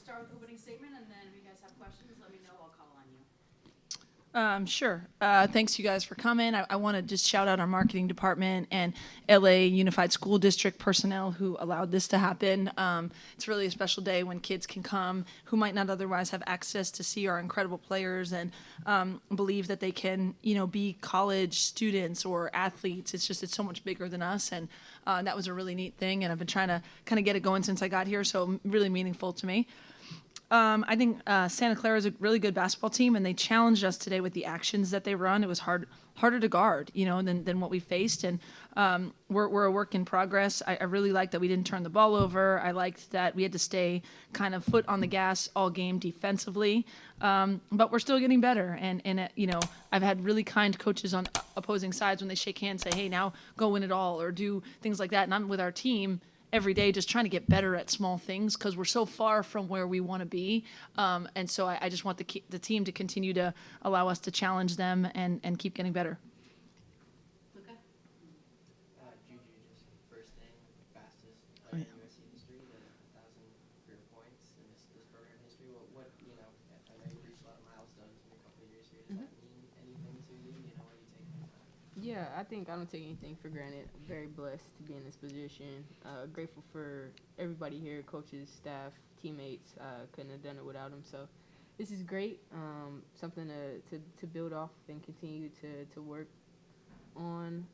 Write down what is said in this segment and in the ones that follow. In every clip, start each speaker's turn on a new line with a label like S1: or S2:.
S1: start with the opening statement, and then if you guys have questions, let me know. I'll call on you.
S2: Sure. Thanks, you guys, for coming. I want to just shout out our marketing department and LA Unified School District personnel who allowed this to happen. It's really a special day when kids can come who might not otherwise have access to see our incredible players and believe that they can, be college students or athletes. It's so much bigger than us, and that was a really neat thing. And I've been trying to kind of get it going since I got here, so really meaningful to me. I think Santa Clara is a really good basketball team, and they challenged us today with the actions that they run. It was harder to guard, than what we faced, and we're a work in progress. I really liked that we didn't turn the ball over. I liked that we had to stay kind of foot on the gas all game defensively, but we're still getting better. And I've had really kind coaches on opposing sides when they shake hands, say, "Hey, now go win it all," or do things like that. And I'm with our team every day just trying to get better at small things because we're so far from where we want to be. And so I just want the team to continue to allow us to challenge them and keep getting better.
S1: Okay.
S3: JuJu, just first thing, fastest in USC history, the 1,000 career points in this program history. What I know you've reached a lot of milestones in a couple of years here. Does that mean anything to you? What do you take from that?
S4: Yeah, I think I don't take anything for granted. I'm very blessed to be in this position. Grateful for everybody here, coaches, staff, teammates. Couldn't have done it without them. So this is great. Something to build off and continue to work on.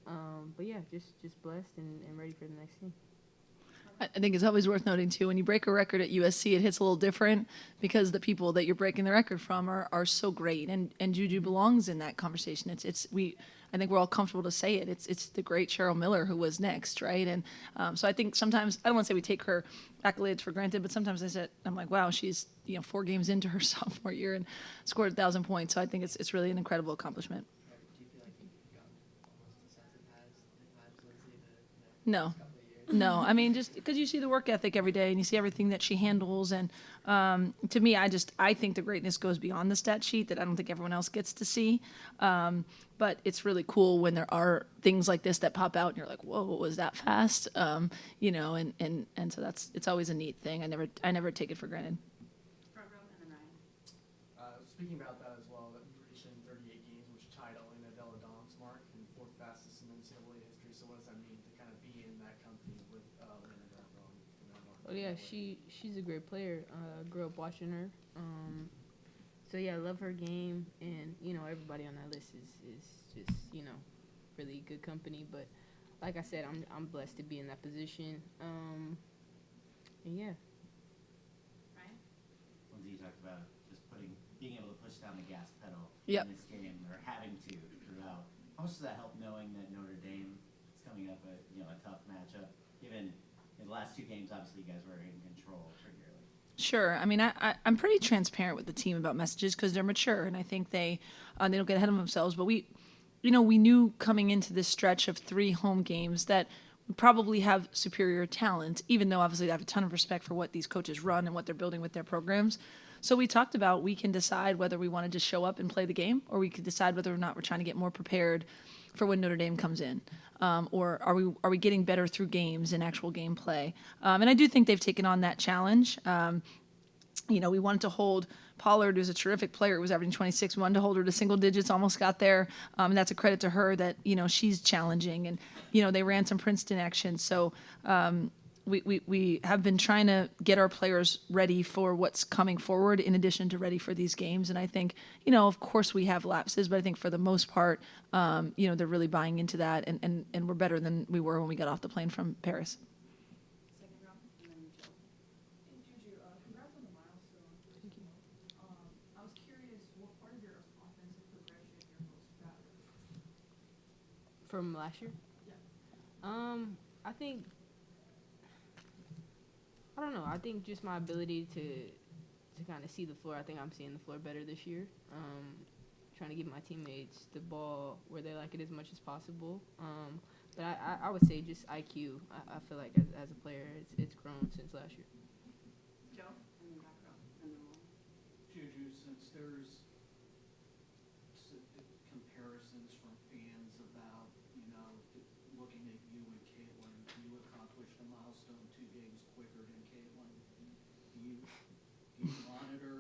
S4: But yeah, just blessed and ready for the next thing.
S2: I think it's always worth noting too, when you break a record at USC, it hits a little different because the people that you're breaking the record from are so great, and JuJu belongs in that conversation. I think we're all comfortable to say it. It's the great Cheryl Miller who was next, right? And so I think sometimes, I don't want to say we take her accolades for granted, but sometimes I'm like, wow, she's 4 games into her sophomore year and scored 1,000 points. So I think it's really an incredible accomplishment.
S3: Do you feel like you've gotten almost desensitized Lindsay
S2: No.
S3: couple of years?
S2: No, I mean, just because you see the work ethic every day and you see everything that she handles. And to me, I think the greatness goes beyond the stat sheet that I don't think everyone else gets to see. But it's really cool when there are things like this that pop out and you're like, whoa, was that fast? And so it's always a neat thing. I never take it for granted.
S1: Front row and then Ryan.
S5: Speaking about that as well, that you reached in 38 games, which tied Elena Della Dom's mark and 4th fastest in NCAA history. So what does that mean to kind of be in that company with Elena Della Dom?
S4: Oh yeah, she's a great player. Grew up watching her. So yeah, I love her game, and everybody on that list is just really good company. But like I said, I'm blessed to be in that position. And yeah.
S1: Ryan.
S6: Lindsay, you talked about just being able to push down the gas pedal
S2: Yep.
S6: in this game, or having to throughout. How much does that help knowing that Notre Dame is coming up a tough matchup? Given in the last 2 games, obviously you guys were in control pretty early.
S2: Sure. I mean, I'm pretty transparent with the team about messages because they're mature, and I think they don't get ahead of themselves. But we knew coming into this stretch of 3 home games that we probably have superior talent, even though obviously I have a ton of respect for what these coaches run and what they're building with their programs. So we talked about we can decide whether we want to just show up and play the game, or we could decide whether or not we're trying to get more prepared for when Notre Dame comes in, or are we getting better through games and actual gameplay? And I do think they've taken on that challenge. We wanted to hold Pollard, who's a terrific player, who was averaging 26. We wanted to hold her to single digits, almost got there. And that's a credit to her that, she's challenging. And, they ran some Princeton action. So we have been trying to get our players ready for what's coming forward in addition to ready for these games. And I think, of course we have lapses, but I think for the most part, they're really buying into that. And we're better than we were when we got off the plane from Paris.
S1: Second row, and then Joe.
S7: Hey, JuJu, congrats on the milestone.
S4: Thank you.
S7: I was curious, what part of your offensive progression you're most proud of?
S4: From last year?
S7: Yeah.
S4: I think, I don't know. I think just my ability to kind of see the floor. I think I'm seeing the floor better this year. Trying to give my teammates the ball where they like it as much as possible. But I would say just IQ. I feel like as a player, it's grown since last year.
S1: Joe, and then back row, and then we'll.
S5: JuJu, since there's comparisons from fans about, looking at you and Caitlin, you accomplished a milestone 2 games quicker than Caitlin. Do you
S8: Do you monitor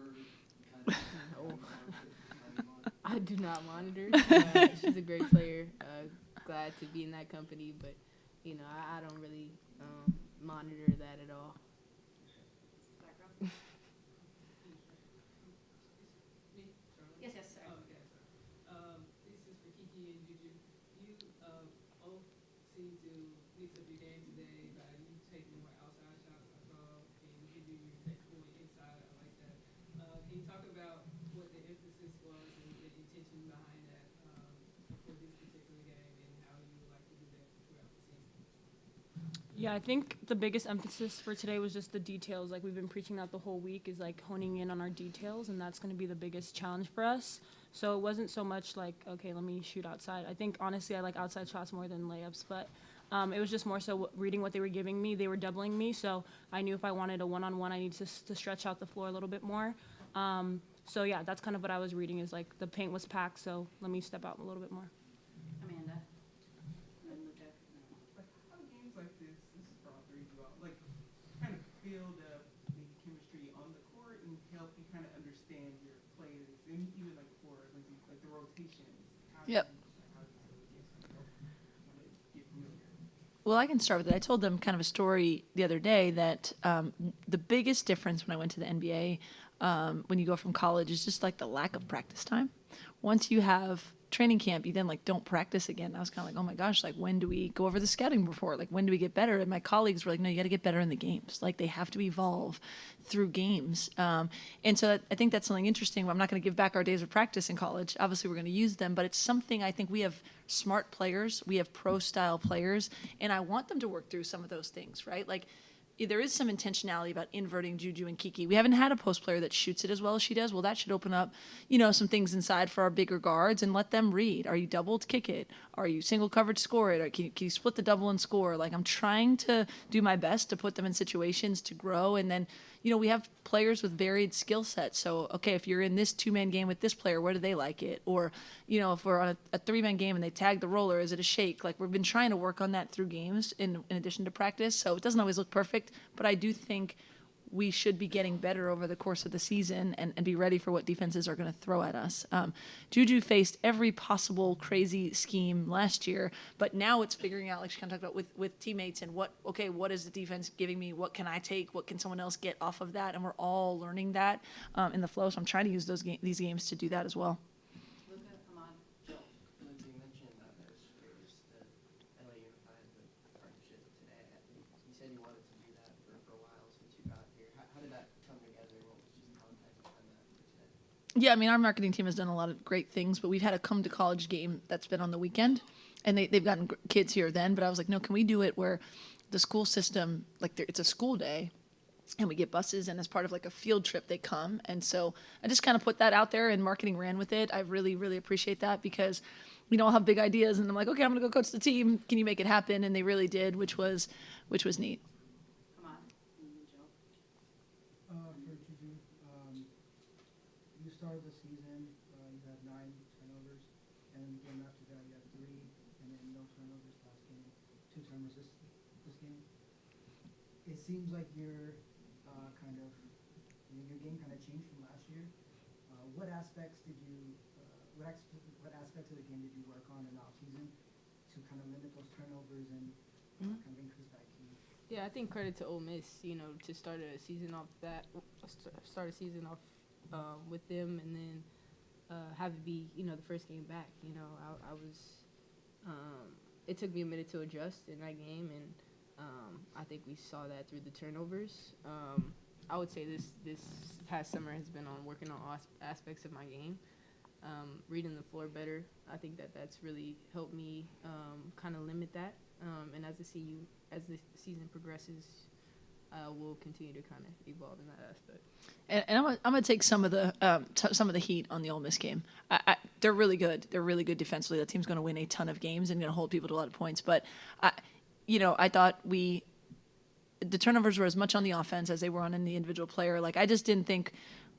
S8: kind of?
S4: No.
S8: how you monitor?
S4: I do not monitor. She's a great player. Glad to be in that company, but I don't really monitor that at all.
S1: Yes, yes, sir.
S9: Oh, okay, sorry. This is for Kiki and JuJu. You both seem to mix up your game today by you taking more outside shots. I saw, and JuJu, you take more inside. I like that. Can you talk about what the emphasis was and the intention behind that for this particular game and how you would like to do that throughout the season?
S10: Yeah, I think the biggest emphasis for today was just the details. Like we've been preaching that the whole week is like honing in on our details, and that's going to be the biggest challenge for us. So it wasn't so much like, okay, let me shoot outside. I think honestly I like outside shots more than layups, but it was just more so reading what they were giving me. They were doubling me, so I knew if I wanted a one-on-one, I needed to stretch out the floor a little bit more. So yeah, that's kind of what I was reading is like the paint was packed, so let me step out a little bit more.
S1: Amanda.
S11: Like how games like this is for all three of you all, like kind of build up maybe chemistry on the court and help you kind of understand your players and even like for Lindsay, like the rotations.
S2: Yep.
S11: How do you games kind of kind of get familiar?
S2: Well, I can start with it. I told them kind of a story the other day that the biggest difference when I went to the NBA, when you go from college, is just like the lack of practice time. Once you have training camp, you then like don't practice again. I was kind of like, oh my gosh, like when do we go over the scouting report? Like when do we get better? And my colleagues were like, no, you got to get better in the games. Like they have to evolve through games. And so I think that's something interesting. I'm not going to give back our days of practice in college. Obviously, we're going to use them, but it's something I think we have smart players, we have pro-style players, and I want them to work through some of those things, right? Like there is some intentionality about inverting JuJu and Kiki. We haven't had a post player that shoots it as well as she does. Well, that should open up, some things inside for our bigger guards and let them read. Are you doubled? Kick it. Are you single coverage? Score it. Or can you split the double and score? Like I'm trying to do my best to put them in situations to grow. And then, we have players with varied skill sets. So, okay, if you're in this two-man game with this player, where do they like it? Or, if we're on a three-man game and they tag the roller, is it a shake? Like we've been trying to work on that through games in addition to practice. So it doesn't always look perfect, but I do think we should be getting better over the course of the season and be ready for what defenses are going to throw at us. JuJu faced every possible crazy scheme last year, but now it's figuring out, like she kind of talked about with teammates and what is the defense giving me? What can I take? What can someone else get off of that? And we're all learning that in the flow. So I'm trying to use these games to do that as well.
S1: Luca, Ahmad, Jill.
S3: Lindsay, you mentioned there's the LA Unified, the partnership today. You said you wanted to do that for a while since you got here. How did that come together? What was just the context behind that for today?
S2: Yeah, I mean, our marketing team has done a lot of great things, but we've had a come to college game that's been on the weekend, and they've gotten kids here then. But I was like, no, can we do it where the school system, like it's a school day, and we get buses, and as part of like a field trip, they come. And so I just kind of put that out there, and marketing ran with it. I really, really appreciate that because, I'll have big ideas, and I'm like, okay, I'm gonna go coach the team. Can you make it happen? And they really did, which was neat.
S1: Ahmad, and then Jill.
S12: For JuJu, you started the season, you had 9 turnovers, and then the game after that you had 3, and then no turnovers last game, 2 turnovers this game. It seems like your game kind of changed from last year. What aspects of the game did you work on in off season to kind of limit those turnovers and kind of increase that key?
S4: Yeah, I think credit to Ole Miss, to start a season off with them, and then have it be, the first game back. I was, it took me a minute to adjust in that game, and I think we saw that through the turnovers. I would say this past summer has been on working on all aspects of my game, reading the floor better. I think that's really helped me kind of limit that. And as the season progresses, we'll continue to kind of evolve in that aspect.
S2: And I'm gonna take some of the heat on the Ole Miss game. They're really good. They're really good defensively. That team's gonna win a ton of games and gonna hold people to a lot of points. But I thought the turnovers were as much on the offense as they were on the individual player. Like I just didn't think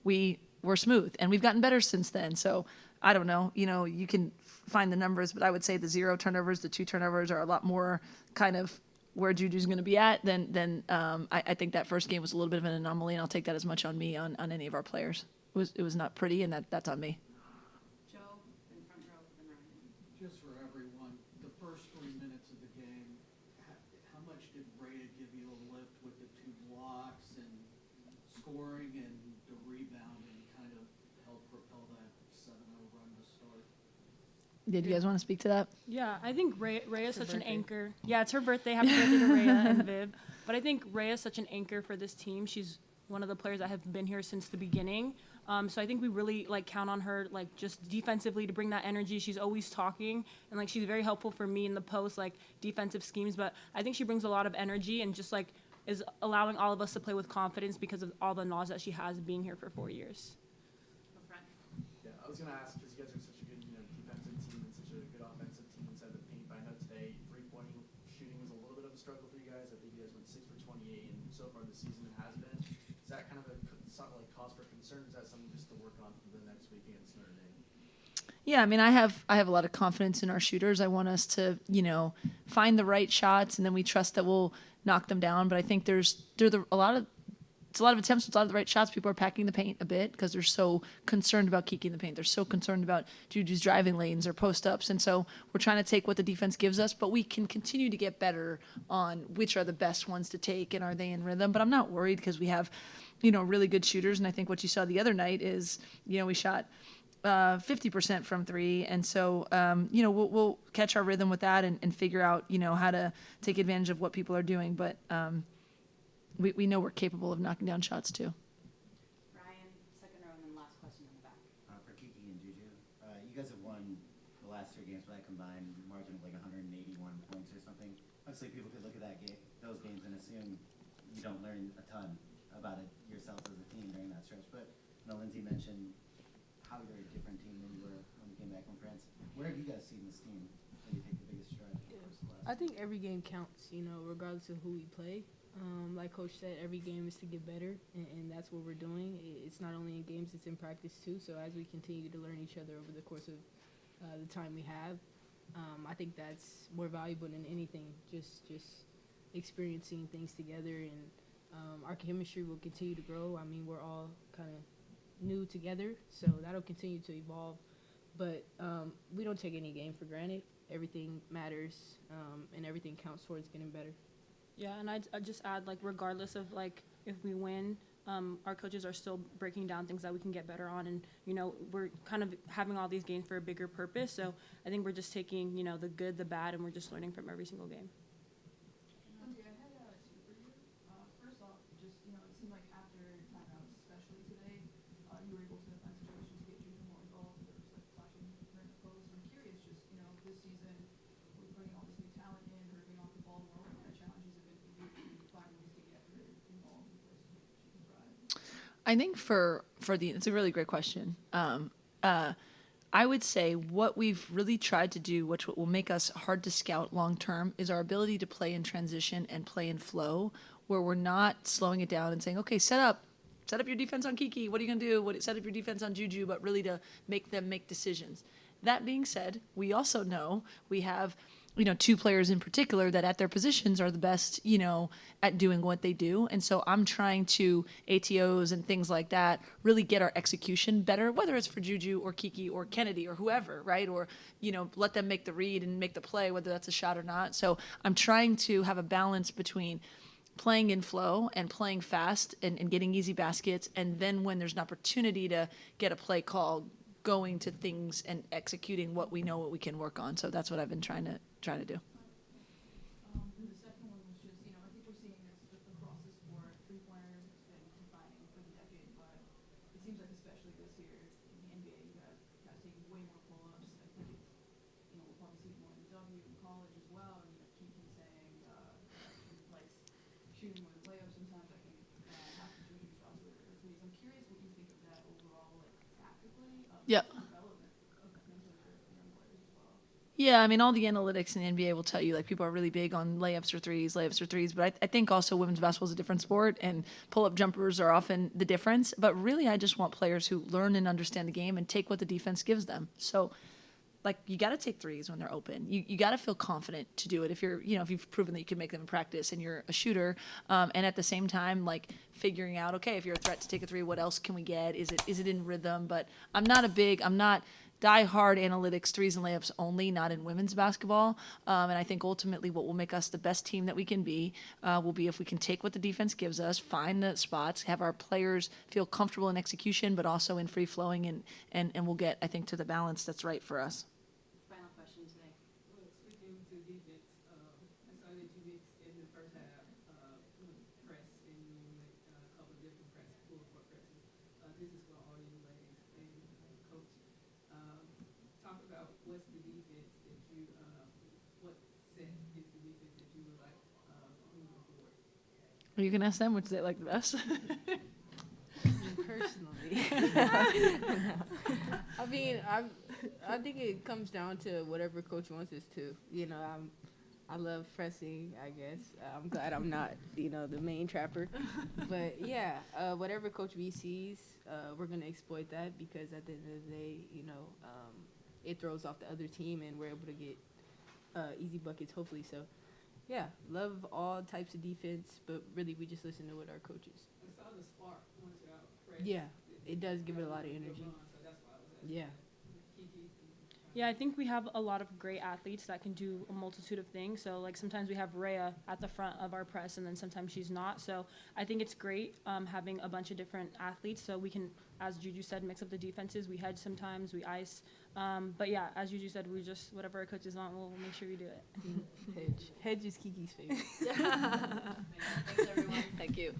S2: we were smooth, and we've gotten better since then. So I don't know. You can find the numbers, but I would say the 0 turnovers, the 2 turnovers are a lot more kind of where JuJu's going to be at, then I think that first game was a little bit of an anomaly, and I'll take that as much on me on any of our players. It was not pretty, and that's on me.
S1: Joe, in front row, then Ryan.
S8: Just for everyone, the first 3 minutes of the game, how much did Rhea give you a lift with the 2 blocks and scoring and the rebounding kind of helped propel that 7-0 run to start?
S2: Did you guys want to speak to that?
S10: Yeah, I think Rhea is such an anchor. Yeah, it's her birthday. Happy birthday to Rhea and Viv. But I think Rhea is such an anchor for this team. She's one of the players that have been here since the beginning. So I think we really count on her just defensively to bring that energy. She's always talking, and she's very helpful for me in the post defensive schemes. But I think she brings a lot of energy and just is allowing all of us to play with confidence because of all the knowledge that she has being here for 4 years.
S1: Go front.
S5: Yeah, I was gonna ask because you guys are such a good defensive team and such a good offensive team inside the paint. But I know today 3-point shooting was a little bit of a struggle for you guys. I think you guys went 6 for 28, and so far this season it has been. Is that kind of a cause for concern? Is that something just to work on for the next week against Notre Dame?
S2: Yeah, I mean, I have a lot of confidence in our shooters. I want us to, find the right shots, and then we trust that we'll knock them down. But I think it's a lot of attempts with a lot of the right shots. People are packing the paint a bit because they're so concerned about Kiki in the paint. They're so concerned about JuJu's driving lanes or post-ups. And so we're trying to take what the defense gives us, but we can continue to get better on which are the best ones to take and are they in rhythm. But I'm not worried because we have, really good shooters. And I think what you saw the other night is, we shot 50% from 3. And so, we'll catch our rhythm with that and figure out, how to take advantage of what people are doing. But we know we're capable of knocking down shots too.
S1: Ryan, second row, and then last question in the back.
S6: For Kiki and JuJu, you guys have won the last 3 games by a combined margin of 181 points or something. Obviously, people could look at those games and assume you don't learn a ton about it yourself as a team during that stretch. But Lindsay mentioned how you're a different team than you were when you came back from France. Where have you guys seen this team maybe take the biggest stride?
S4: I think every game counts, regardless of who we play. Like Coach said, every game is to get better, and that's what we're doing. It's not only in games, it's in practice too. So as we continue to learn each other over the course of the time we have, I think that's more valuable than anything, just experiencing things together. And our chemistry will continue to grow. I mean, we're all kind of new together, so that'll continue to evolve. But we don't take any game for granted. Everything matters, and everything counts towards getting better.
S10: Yeah, and I'd just add, regardless of, if we win, our coaches are still breaking down things that we can get better on. And, we're kind of having all these games for a bigger purpose. So I think we're just taking, the good, the bad, and we're just learning from every single game.
S7: Lindsay, I had 2 for you. First off, just, it seemed like after timeouts, especially today, you were able to find situations to get JuJu more involved. There was flashing her in the post. I'm curious, just, this season, we're putting all this new talent in, her being off the ball more. What kind of challenges have been for you to find ways to get her involved in the place she can thrive?
S2: I think it's a really great question. I would say what we've really tried to do, which will make us hard to scout long term, is our ability to play in transition and play in flow, where we're not slowing it down and saying, okay, set up your defense on Kiki. What are you going to do? Set up your defense on JuJu, but really to make them make decisions. That being said, we also know we have, 2 players in particular that at their positions are the best, at doing what they do. And so I'm trying to ATOs and things like that really get our execution better, whether it's for JuJu or Kiki or Kennedy or whoever, right? Or, let them make the read and make the play, whether that's a shot or not. So I'm trying to have a balance between playing in flow and playing fast and getting easy baskets. And then when there's an opportunity to get a play call, going to things and executing what we know what we can work on. So that's what I've been trying to do.
S7: And the second one was just, I think we're seeing this across the sport. 3-pointers has been confining for the decade, but it seems like especially this year in the NBA, you have guys taking way more pull-ups. I think it's, we'll probably see it more in the W in college as well. And Kiki saying she likes shooting with layups sometimes. I think half the JuJu shots are threes. I'm curious what you think of that overall, tactically.
S2: Yeah.
S7: Development of mentally for young players as well.
S2: Yeah, I mean, all the analytics in the NBA will tell you, people are really big on layups or threes. But I think also women's basketball is a different sport, and pull-up jumpers are often the difference. But really, I just want players who learn and understand the game and take what the defense gives them. So like you got to take threes when they're open. You got to feel confident to do it if you're, if you've proven that you can make them in practice and you're a shooter. And at the same time, like figuring out, okay, if you're a threat to take a three, what else can we get? Is it in rhythm? But I'm not die-hard analytics, threes and layups only, not in women's basketball. And I think ultimately what will make us the best team that we can be will be if we can take what the defense gives us, find the spots, have our players feel comfortable in execution, but also in free-flowing, and we'll get, I think, to the balance that's right for us.
S1: Final question today.
S9: Well, speaking to defense, I saw that you mixed in the first half press and you went a couple of different press, full court presses. This is for all you ladies and coach. Talk about what's the defense that you, what set is the defense that you would like moving forward?
S2: You can ask them which they like the best.
S4: Personally, I mean, I think it comes down to whatever coach wants us to. I love pressing, I guess. I'm glad I'm not, the main trapper. But yeah, whatever Coach B sees, we're gonna exploit that because at the end of the day, it throws off the other team and we're able to get easy buckets, hopefully. So yeah, love all types of defense, but really we just listen to what our coaches.
S9: I saw the spark once y'all pressed.
S4: Yeah, it does give it a lot of energy.
S9: So that's why I was asking.
S4: Yeah.
S9: Kiki.
S10: Yeah, I think we have a lot of great athletes that can do a multitude of things. So, like, sometimes we have Rhea at the front of our press, and then sometimes she's not. So I think it's great having a bunch of different athletes so we can, as JuJu said, mix up the defenses. We hedge sometimes, we ice. But, yeah, as JuJu said, we just, whatever our coaches want, we'll make sure we do it.
S4: Hedge is Kiki's favorite.
S2: Thanks, everyone. Thank you.